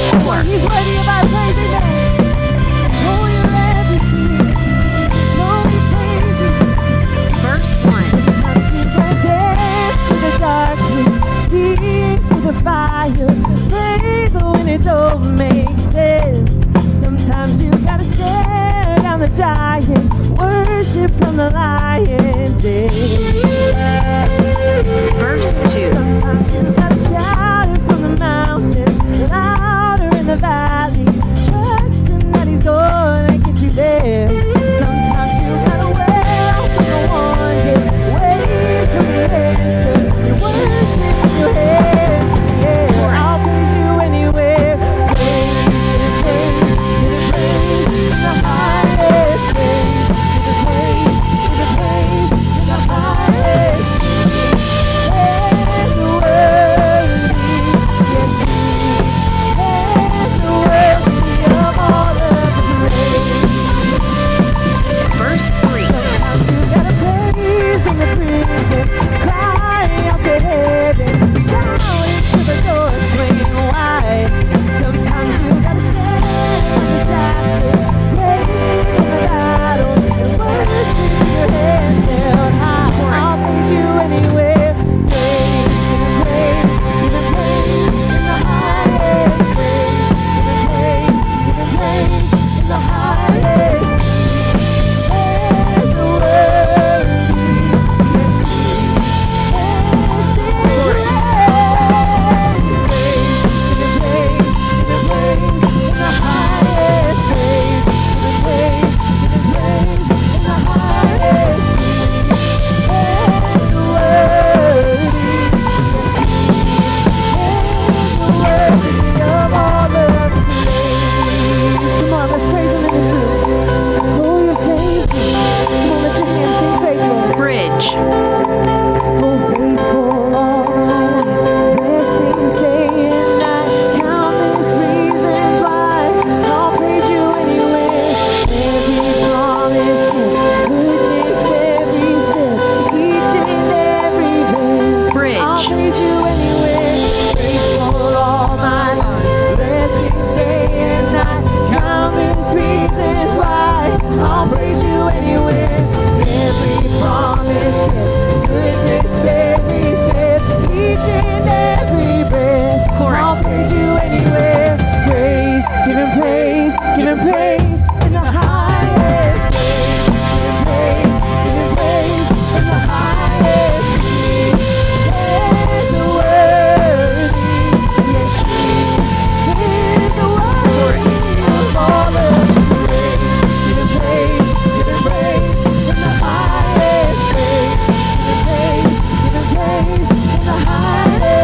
He's worthy of our praise, amen. Oh, you're everything. Oh, we praise you. Verse 1. Sometimes you gotta dance through the darkness, see through the fire, praise when it don't make sense. Sometimes you gotta stare down the giant, worship from the lion's den. Verse 2. Sometimes you gotta shout it from the mountain, louder in the valley, trusting that he's gonna get you there. Sometimes you gotta wait for the one, wait for the answer, you worship with your hands in the air. I'll praise you anywhere. Praise, give it praise in the highest. Praise, give it praise in the highest. There's a worthy, yes, there's a worthy of all of the praise. Verse 3. Sometimes you gotta praise in the prison, cry out to heaven, shout into the door swinging wide. Sometimes you gotta stand in the shadows, praise in the battle, and worship with your hands held high. I'll praise you anywhere. Praise, give it praise in the highest. Praise, give it praise in the highest. There's a worthy, yes, there's praise, give it praise in the highest. Praise, give it praise in the highest. There's a worthy, worthy of all of the praise. Come on, let's praise him in this room. Oh, you're faithful. Come on, let your hands sing faithful. Bridge. Oh, faithful all my life, blessings day and night, countless reasons why I'll praise you anywhere. Every promise, goodness, every step, each and every breath. Bridge. I'll praise you anywhere. Faithful all my life, blessings day and night, countless reasons why I'll praise you anywhere. Every promise kept, goodness every step, each and every breath. I'll praise you anywhere. Praise, give him praise, give him praise in the highest. Praise, give him praise in the highest. There's a worthy, yes, there's a worthy of all of the praise. Give him praise in the highest. Praise, give him praise in the highest.